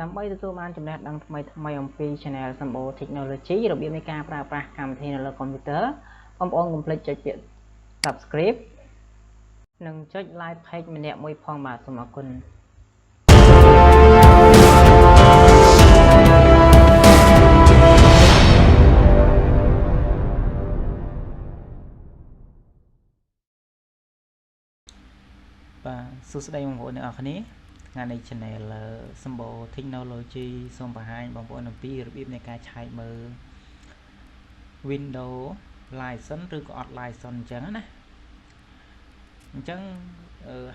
ដើម្បីទទួលបានចំណេះដឹងថ្មីអំពី Channel Sambo Technology របៀបនៃការប្រើប្រាស់កម្មវិធីនៅលើកុំព្យូទ័របងប្អូនកុំភ្លេចចុចពាក្យ Subscribe និងចុច Like Page ម្នាក់មួយផងបាទសូមអរគុណបាទសួស្តីបងប្អូនទាំងអស់គ្នាថ្ងៃនេះ Channel Sambo Technology សូមបង្ហាញបងប្អូនអំពីរបៀបនៃការឆែកមើល Windows License ឬក៏អត់ License អញ្ចឹងណាអញ្ចឹង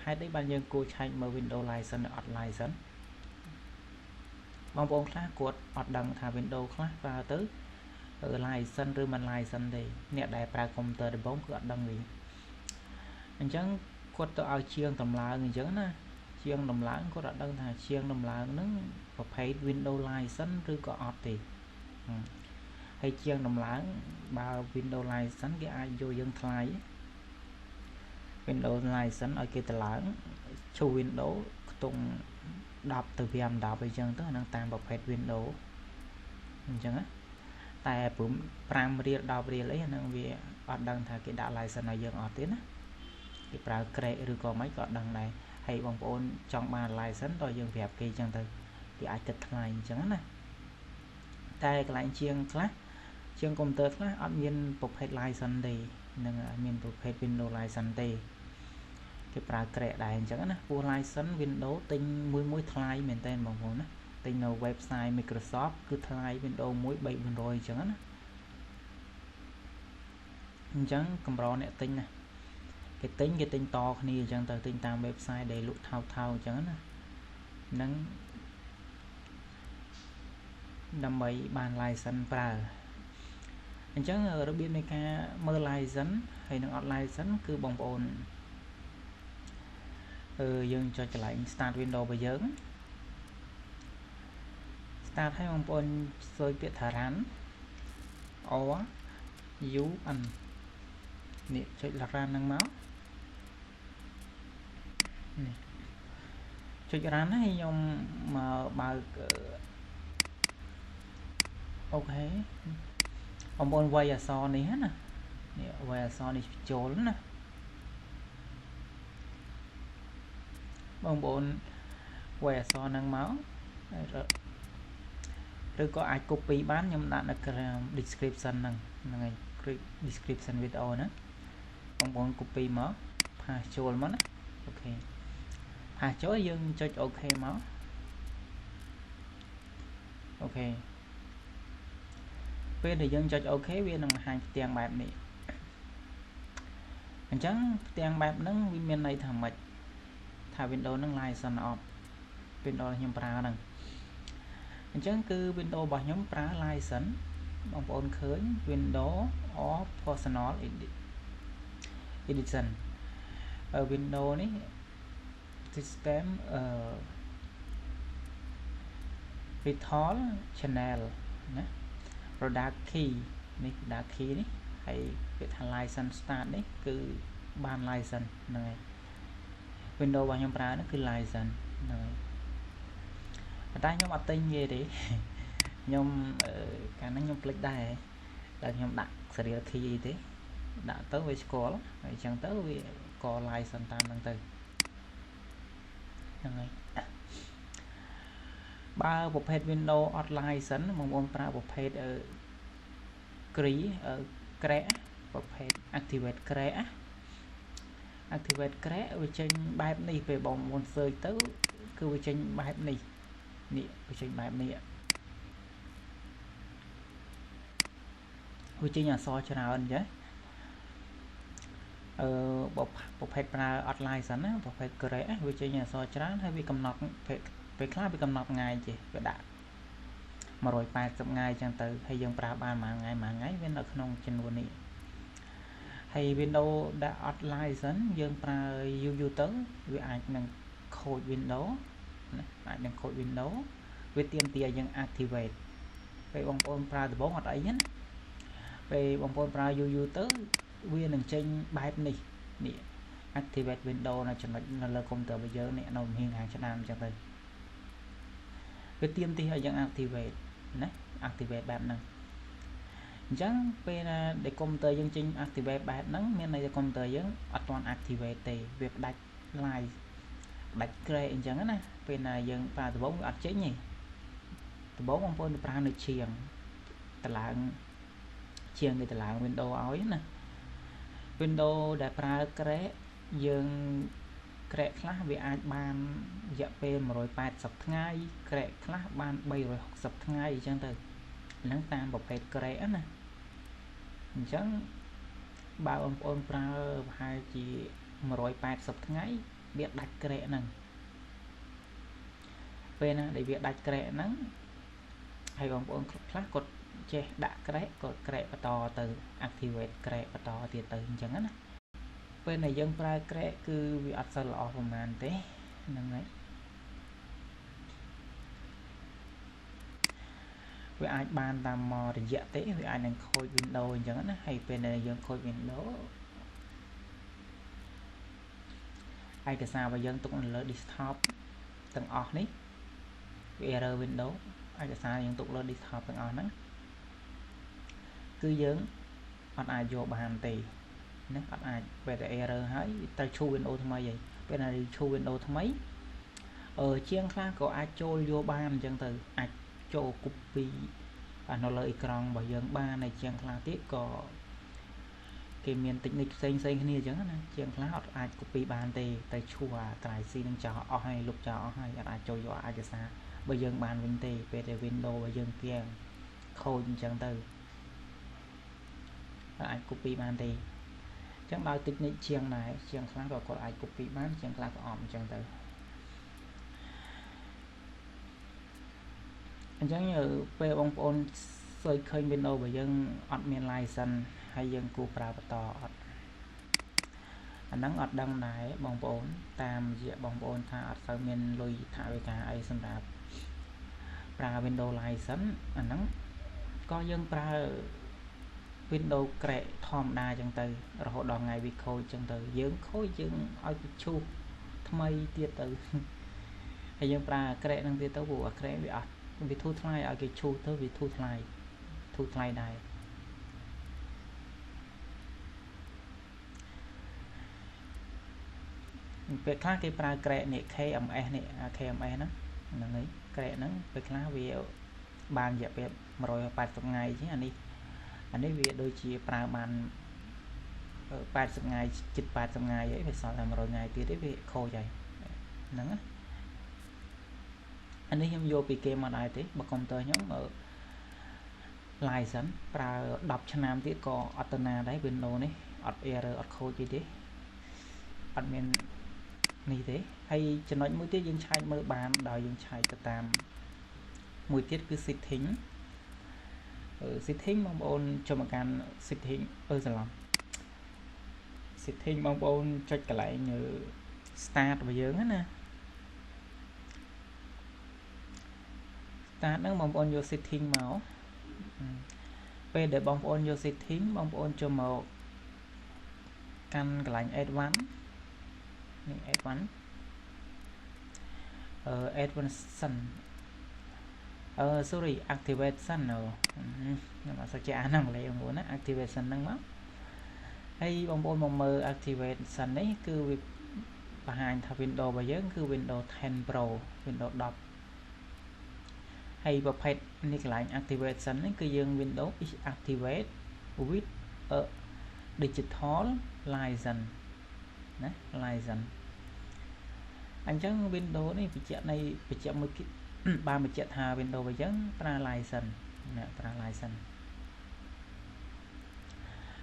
ហេតុអីបានយើងគួរឆែកមើល Windows License ឬអត់ License បងប្អូនខ្លះគាត់អត់ដឹងថា Windows ខ្លះប្រើទៅ License ឬមិន License ទេអ្នកដែលប្រើកុំព្យូទ័រដំបូងគឺអត់ដឹងវាអញ្ចឹងគាត់ទៅឲ្យជាងតម្លើងអញ្ចឹងណាជាងតម្លើងគាត់អត់ដឹងថាជាងតម្លើងហ្នឹងប្រភេទ Windows License ឬក៏អត់ទេហើយជាងតម្លើងបើ Windows License គេអាចយកយើងថ្លៃ Windows License ឲ្យគេតម្លើងឈូ Windows ខ្ទង់10ទៅ5 10អីចឹងទៅហ្នឹងតាមប្រភេទ Windows អញ្ចឹងណាតែ5រៀល10រៀលអីហ្នឹងវាអត់ដឹងថាគេដាក់ License ឲ្យយើងអត់ទេណាគេប្រើក្រេកឬក៏មិនក៏ដឹងដែរហើយបងប្អូនចង់បាន license តើយើងប្រាប់គេអញ្ចឹងទៅគេអាចគិតថ្លៃអញ្ចឹងណាតែកន្លែងជាងខ្លះជាងកុំព្យូទ័រខ្លះអត់មានប្រភេទ license ទេនឹងមានប្រភេទ Windows license ទេគេប្រើក្រេកដែរអញ្ចឹងណាពោះ license Windows ទិញមួយថ្លៃមែនតើបងប្អូនណាទិញនៅ website Microsoft គឺថ្លៃ Windows 1 300អញ្ចឹងណាអញ្ចឹងកម្រអ្នកទិញណាគេទិញតគ្នាអញ្ចឹងទៅទិញតាម website ដែលលក់ថោកអញ្ចឹងណានឹងដើម្បីបាន license ប្រើអញ្ចឹងរបៀបនៃការមើល license ហើយនឹងអត់ license គឺបងប្អូនយើងចុចកន្លែង start window របស់យើង start ឲ្យបងប្អូនស៊ើបពាក្យថា run or un នេះចុច run ហ្នឹងមកនេះចុច run ហើយខ្ញុំមកបើកអូខេបងប្អូនវាយអក្សរនេះណានេះវាយអក្សរនេះចូលណាបងប្អូនវាយអក្សរហ្នឹងមកឬក៏អាច copy បានខ្ញុំដាក់នៅក្រោម description ហ្នឹងហើយ description video ហ្នឹងបងប្អូន copy មកផាសចូលមកណាអូខេផាសចូលយើងចុចអូខេមកអូខេពេលដែលយើងចុចអូខេវានឹងបង្ហាញផ្ទាំងបែបនេះអញ្ចឹងផ្ទាំងបែបហ្នឹងវាមានន័យថាម៉េចថា Windows ហ្នឹង license off Windows ខ្ញុំប្រើហ្នឹងអញ្ចឹងគឺ Windows របស់ខ្ញុំប្រើ license បងប្អូនឃើញ Windows or Personal Edition Windows នេះ System Virtual Channel ណា Product Key នេះ Product Key នេះហើយពាក្យថា License Start នេះគឺបាន License ហ្នឹងហើយ Windows របស់ខ្ញុំប្រើហ្នឹងគឺ License ហ្នឹងហើយតែខ្ញុំអត់ទិញវាទេខ្ញុំកាលហ្នឹងខ្ញុំភ្លេចដែរតែខ្ញុំដាក់ serial key អីទេដាក់ទៅវាស្គាល់ហើយអញ្ចឹងទៅវាក៏ license តាមហ្នឹងទៅហ្នឹងហើយបើប្រភេទ Windows អត់ license បងប្អូនប្រើប្រភេទក្រេប្រភេទ activate ក្រេវាចេញបែបនេះពេលបងប្អូន search ទៅគឺវាចេញបែបនេះនេះវាចេញបែបនេះវាចេញអក្សរច្រើនអញ្ចឹងប្រភេទប្រើអត់ license ណាប្រភេទក្រេវាចេញអក្សរច្រើនហើយវាកំណត់ពេលខ្លះវាកំណត់ថ្ងៃចេះវាដាក់180ថ្ងៃអញ្ចឹងទៅហើយយើងប្រើបានមួយថ្ងៃវានៅក្នុងចំនួននេះហើយ Windows ដែលអត់ license យើងប្រើយូរទៅវាអាចនឹងខូច Windows ណាអាចនឹងខូច Windows វាទាមទារឲ្យយើង activate ពេលបងប្អូនប្រើដំបូងអត់អីណាពេលបងប្អូនប្រើយូរទៅវានឹងចេញបែបនេះនេះ activate Windows នៅចំណុចនៅលើកុំព្យូទ័ររបស់យើងនេះនៅមហៀងខាងស្ដាំអញ្ចឹងទៅ ពេលទៀមទីឲ្យយើង activate ណា activate បែបហ្នឹងអញ្ចឹងពេលណាដែលកុំព្យូទ័រយើងចេញ activate បែបហ្នឹងមានន័យថាកុំព្យូទ័រយើងអត់ទាន់ activate ទេវាផ្ដាច់ live ផ្ដាច់ grey អញ្ចឹងណាពេលណាយើងប្រើដំបូងវាអត់ចេញទេដំបូងបងប្អូនទៅប្រើនៅជាងតឡើងជាងគេតឡើង Windows ឲ្យណា Windows ដែលប្រើ grey យើង grey ខ្លះវាអាចបានរយៈពេល180ថ្ងៃ grey ខ្លះបាន360ថ្ងៃអញ្ចឹងទៅហ្នឹងតាមប្រភេទ grey ណាអញ្ចឹងបើបងប្អូនប្រើប្រហែលជា180ថ្ងៃវាដាច់ grey ហ្នឹងពេលណាដែលវាដាច់ grey ហ្នឹងហើយបងប្អូនខ្លះគាត់ចេះដាក់ grey គាត់ grey បន្តទៅ activate grey បន្តទៀតទៅអញ្ចឹងណាពេលដែលយើងប្រើ grey គឺវាអត់សូវល្អប្រហែលទេហ្នឹងហើយវាអាចបានតាមមករយៈទេវាអាចនឹងខូច Windows អញ្ចឹងណាហើយពេលដែលយើងខូច Windows ឯកសាររបស់យើងទុកនៅលើ desktop ទាំងអស់នេះវា error Windows ឯកសារយើងទុកលើ desktop ទាំងអស់ហ្នឹងគឺយើងអត់អាចយកបានទេណាអត់អាចពេលតែ error ហើយត្រូវឈូ Windows ថ្មីហើយពេលណាឈូ Windows ថ្មីជាងខ្លះក៏អាចចូលយកបានអញ្ចឹងទៅអាចចូល copy នៅលើអេក្រង់របស់យើងបានហើយជាងខ្លះទៀតក៏គេមាន technique ផ្សេងគ្នាអញ្ចឹងណាជាងខ្លះអត់អាច copy បានទេតែឈូអាត្រៃស៊ីនឹងចោលអស់ហើយលុបចោលអស់ហើយអត់អាចចូលយកឯកសារបើយើងបានវិញទេពេលតែ Windows របស់យើងគៀងខូចអញ្ចឹងទៅអត់អាច copy បានទេអញ្ចឹងដោយ technique ជាងដែរជាងខ្លះក៏គាត់អាច copy បានជាងខ្លះក៏អត់អញ្ចឹងទៅអញ្ចឹងពេលបងប្អូនសើចឃើញ Windows របស់យើងអត់មាន license ហើយយើងគួរប្រើបន្តអត់អាហ្នឹងអត់ដឹងដែរបងប្អូនតាមរយៈបងប្អូនថាអត់សូវមានលុយថវិកាអីសម្រាប់ប្រើ Windows license អាហ្នឹងក៏យើងប្រើ Windows ក្រែកធម្មតាអញ្ចឹងទៅរហូតដល់ថ្ងៃវាខូចអញ្ចឹងទៅយើងខូចយើងឲ្យទៅឈូសថ្មីទៀតទៅហើយយើងប្រើក្រែកហ្នឹងទៀតទៅព្រោះអាក្រែកវាអត់វាធូរថ្លៃឲ្យគេឈូសទៅវាធូរថ្លៃដែរពេលខ្លះគេប្រើក្រែកនេះ KMS នេះ KMS ហ្នឹងហើយក្រែកហ្នឹងពេលខ្លះវាបានរយៈពេល180ថ្ងៃជាងអានេះវាដូចជាប្រើបាន80ថ្ងៃជិត80ថ្ងៃហើយវាសល់តែ100ថ្ងៃទៀតទេវាខូចហើយហ្នឹងណាអានេះខ្ញុំយកពីគេមកដែរទេបើកុំព្យូទ័រខ្ញុំlicense ប្រើ10ឆ្នាំទៀតក៏អត់ទៅណាដែរ Windows នេះអត់ error អត់ខូចទេអត់មាននេះទេហើយចំណុចមួយទៀតយើងឆែកមើលបានដោយយើងឆែកទៅតាមមួយទៀតគឺ setting បងប្អូនចូលមកកាន់ setting ច្រឡំ setting បងប្អូនចុចកន្លែង start របស់យើងណា start ហ្នឹងបងប្អូនយក setting មកពេលដែលបងប្អូនយក setting បងប្អូនចូលមកកាន់កន្លែង advanced នេះ advanced advanced sorry activation ខ្ញុំអត់សូវចេះអានអង់គ្លេសបងប្អូនណា activation ហ្នឹងមកហើយបងប្អូនមកមើល activation នេះគឺវាបង្ហាញថា Windows របស់យើងគឺ Windows 10 Pro Windows 10ហើយប្រភេទនេះកន្លែង activation នេះគឺយើង Windows is activate with a digital license ណា license អញ្ចឹង Windows នេះបញ្ជាក់មួយបានបញ្ជាក់ថា Windows របស់យើងប្រើ license ណាប្រើ license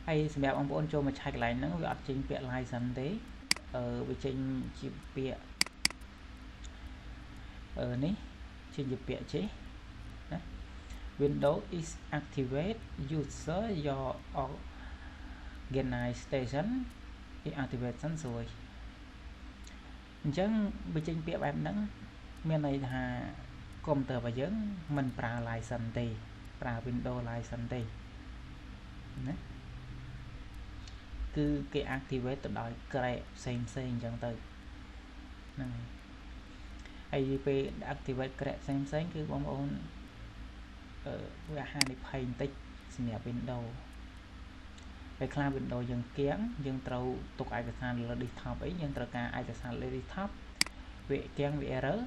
ហើយសម្រាប់បងប្អូនចូលមកឆែកកន្លែងហ្នឹងវាអត់ចេញពាក្យ license ទេវាចេញជាពាក្យនេះចេញជាពាក្យចេះណា Windows is activate user your organization is activation ស្រួយអញ្ចឹងវាចេញពាក្យបែបហ្នឹងមានន័យថាកុំព្យូទ័ររបស់យើងមិនប្រើ license ទេប្រើ Windows license ទេណាគឺគេ activate ទៅដោយក្រែកផ្សេងអញ្ចឹងទៅហ្នឹង ហើយពេល activate ក្រែកផ្សេងៗគឺបងប្អូនវាហានិភ័យបន្តិចសម្រាប់ Windows ពេលខ្លះ Windows យើងគៀងយើងត្រូវទុកឯកសារលើ desktop អីយើងត្រូវការឯកសារលើ desktop វាគៀងវា error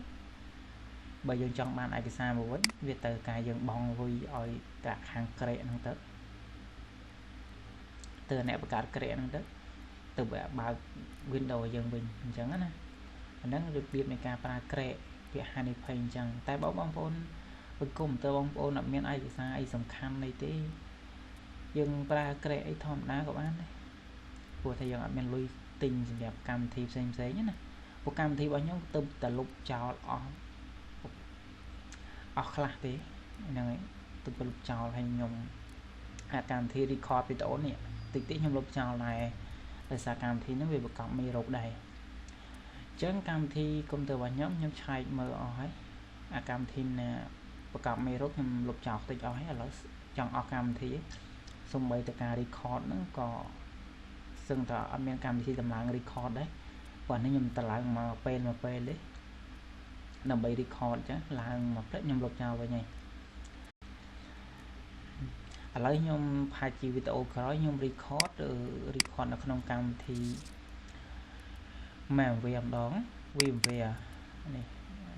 បើយើងចង់បានឯកសារមកវិញវាទៅការយើងបង់លុយឲ្យតាខាងក្រែកហ្នឹងទៅអ្នកបង្កើតក្រែកហ្នឹងទៅបើក Windows យើងវិញអញ្ចឹងណាអាហ្នឹងរបៀបនៃការប្រើក្រែកវាហានិភ័យអញ្ចឹងតែបើបងប្អូនបើកុំព្យូទ័របងប្អូនអត់មានឯកសារអីសំខាន់អីទេយើងប្រើក្រែកអីធម្មតាក៏បានដែរព្រោះថាយើងអត់មានលុយទិញសម្រាប់កម្មវិធីផ្សេងៗណាព្រោះកម្មវិធីរបស់ខ្ញុំទៅតែលុបចោលអស់ខ្លះទេហ្នឹងហើយទៅលុបចោលហើយខ្ញុំកម្មវិធី record វីដេអូនេះតិចខ្ញុំលុបចោលដែរដោយសារកម្មវិធីហ្នឹងវាបង្កប់មេរោគដែរអញ្ចឹងកម្មវិធីកុំព្យូទ័ររបស់ខ្ញុំឆែកមើលអស់ហើយអាកម្មវិធីណាបង្កប់មេរោគខ្ញុំលុបចោលតិចអស់ហើយឥឡូវចង់អស់កម្មវិធីសូម្បីតែការ record ហ្នឹងក៏សឹងតែអត់មានកម្មវិធីតម្លើង record ដែរប៉ុន្តែខ្ញុំតម្លើងមកពេលទេដើម្បី record ចឹងឡើងមកផ្លេចខ្ញុំលុបចោលវិញហើយឥឡូវខ្ញុំផាជាវីដេអូក្រោយខ្ញុំ record នៅក្នុងកម្មវិធី VMware ម្ដង VMware នេះ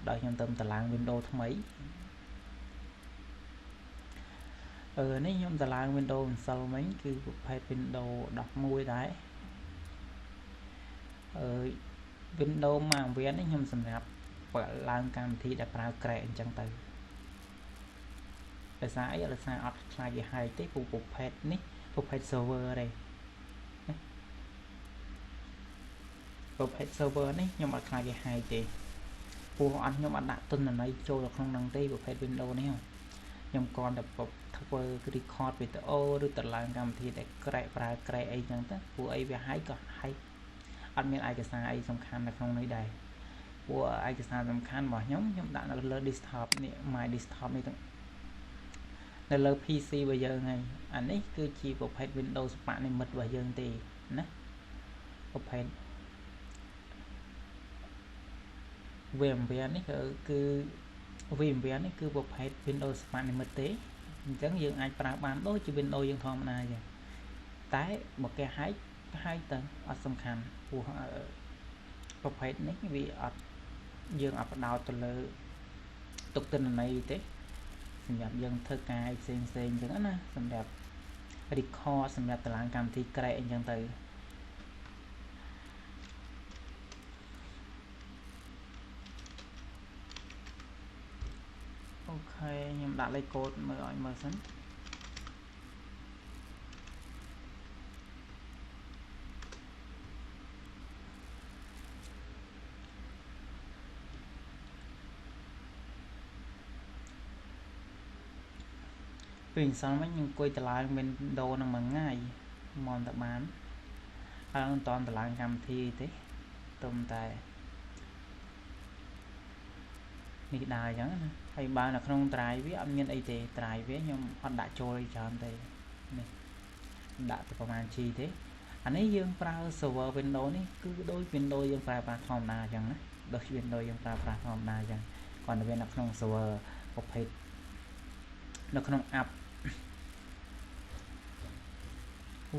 ដោយខ្ញុំទៅតម្លើង Windows ថ្មីនេះខ្ញុំតម្លើង Windows ម្សិលមិញគឺប្រភេទ Windows 11ដែរWindows VMware នេះខ្ញុំសម្រាប់ឡើងកម្មវិធីដែលប្រើក្រែកអញ្ចឹងទៅដោយសារអីដោយសារអត់ខ្លាចវាហាយទេព្រោះប្រភេទនេះប្រភេទ server ទេប្រភេទ server នេះខ្ញុំអត់ខ្លាចវាហាយទេព្រោះខ្ញុំអត់ដាក់ទិន្នន័យចូលទៅក្នុងហ្នឹងទេប្រភេទ Windows នេះខ្ញុំគ្រាន់តែធ្វើ record វីដេអូឬតម្លើងកម្មវិធីដែលក្រែកប្រើក្រែកអីចឹងទៅព្រោះអីវាហាយក៏ហាយអត់មានឯកសារអីសំខាន់នៅក្នុងនេះដែរព្រោះឯកសារសំខាន់របស់ខ្ញុំដាក់នៅលើ desktop នេះ my desktop នេះនៅលើ PC របស់យើងហើយអានេះគឺជាប្រភេទ Windows ស្ប៉ានិមិត្តរបស់យើងទេណាប្រភេទ VMware នេះគឺ VMware នេះគឺប្រភេទ Windows ស្ប៉ានិមិត្តទេអញ្ចឹងយើងអាចប្រើបានដូចជា Windows យើងធម្មតាអញ្ចឹងតែបើគេហាយទៅអត់សំខាន់ព្រោះប្រភេទនេះវាអត់យើងអត់បដោតទៅលើទុកទិន្នន័យទេសម្រាប់យើងធ្វើការផ្សេងអញ្ចឹងណាសម្រាប់ record សម្រាប់តម្លើងកម្មវិធីក្រែកអញ្ចឹងទៅអូខេខ្ញុំដាក់លេខកូដមើលឲ្យមើលសិនពេលម្សិលមិញខ្ញុំអង្គុយតម្លើង Windows នឹងមួយថ្ងៃមកតែបានហើយមិនតន់តម្លើងកម្មវិធីទេទុំតែនេះដើរអញ្ចឹងណាហើយបើនៅក្នុង drive វាអត់មានអីទេ drive វាខ្ញុំអត់ដាក់ចូលអីច្រើនទេនេះដាក់ទៅប្រហែល G ទេអានេះយើងប្រើ server Windows នេះគឺដូច Windows យើងប្រើប្រាស់ធម្មតាអញ្ចឹងណាដូច Windows យើងប្រើប្រាស់ធម្មតាអញ្ចឹងគាត់ទៅវានៅក្នុង server ប្រភេទនៅក្នុង app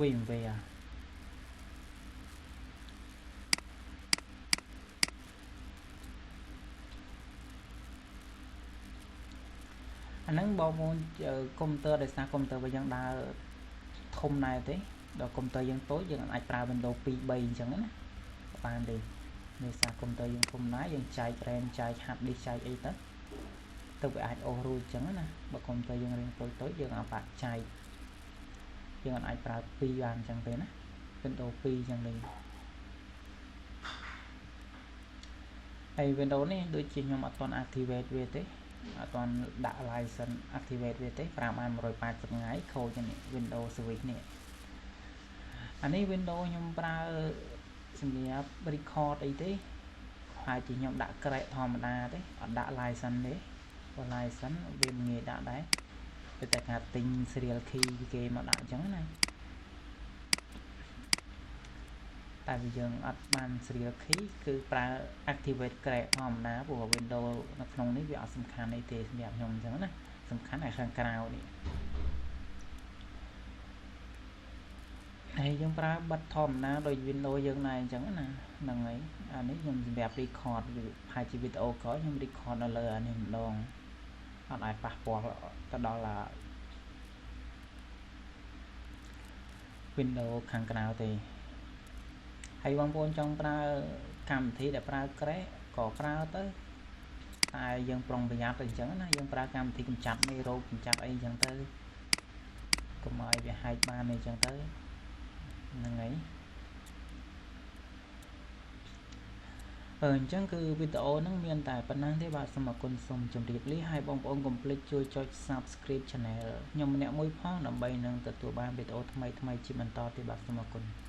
VMware អាហ្នឹងបងប្អូនកុំព្យូទ័រដោយសារកុំព្យូទ័ររបស់យើងដើរធំដែរទេដល់កុំព្យូទ័រយើងតូចយើងអាចប្រើ Windows 2 3អញ្ចឹងណាបានទេដោយសារកុំព្យូទ័រយើងធំណាស់យើងចែក RAM ចែក hard disk ចែកអីទៅវាអាចអូសរួចអញ្ចឹងណាបើកុំព្យូទ័រយើងរៀងតូចយើងអាចចែកយើងអាចប្រើ2បានអញ្ចឹងទេណា Windows 2អញ្ចឹងនេះហើយ Windows នេះដូចជាខ្ញុំអត់ទាន់ activate វាទេអត់ទាន់ដាក់ license activate វាទេប្រើបាន180ថ្ងៃខូចនេះ Windows Switch នេះអានេះ Windows ខ្ញុំប្រើសម្រាប់ record អីទេហើយជាខ្ញុំដាក់ក្រែកធម្មតាទេអត់ដាក់ license ទេបើ license វាងាយដាក់ដែរតែការទិញ serial key គេមកដាក់អញ្ចឹងណា តែវាយើងអត់បាន serial key គឺប្រើ activate Crack ធម្មតាព្រោះ Windows នៅក្នុងនេះវាអត់សំខាន់អីទេសម្រាប់ខ្ញុំអញ្ចឹងណាសំខាន់តែខាងក្រៅនេះហើយយើងប្រើបិទធម្មតាដោយ Windows យើងដែរអញ្ចឹងណាហ្នឹងហើយអានេះខ្ញុំសម្រាប់ record ហើយជាវីដេអូក្រោយខ្ញុំ record នៅលើអានេះម្ដងអត់ឲ្យប៉ះពាល់ទៅដល់Windows ខាងក្រៅទេហើយបងប្អូនចង់ប្រើកម្មវិធីដែលប្រើ Crack ក៏ប្រើទៅតែយើងប្រុងប្រយ័ត្នទៅអញ្ចឹងណាយើងប្រើកម្មវិធីកម្ចាត់មេរោគកម្ចាត់អីអញ្ចឹងទៅកុំឲ្យវាហាកបានអីអញ្ចឹងទៅហ្នឹងហើយអញ្ចឹងគឺវីដេអូហ្នឹងមានតែប៉ុណ្ណឹងទេបាទសូមអរគុណសូមជម្រាបលាហើយបងប្អូនកុំភ្លេចជួយចុច Subscribe Channel ខ្ញុំម្នាក់មួយផងដើម្បីនឹងទទួលបានវីដេអូថ្មីៗជាបន្តទៀតបាទសូមអរគុណ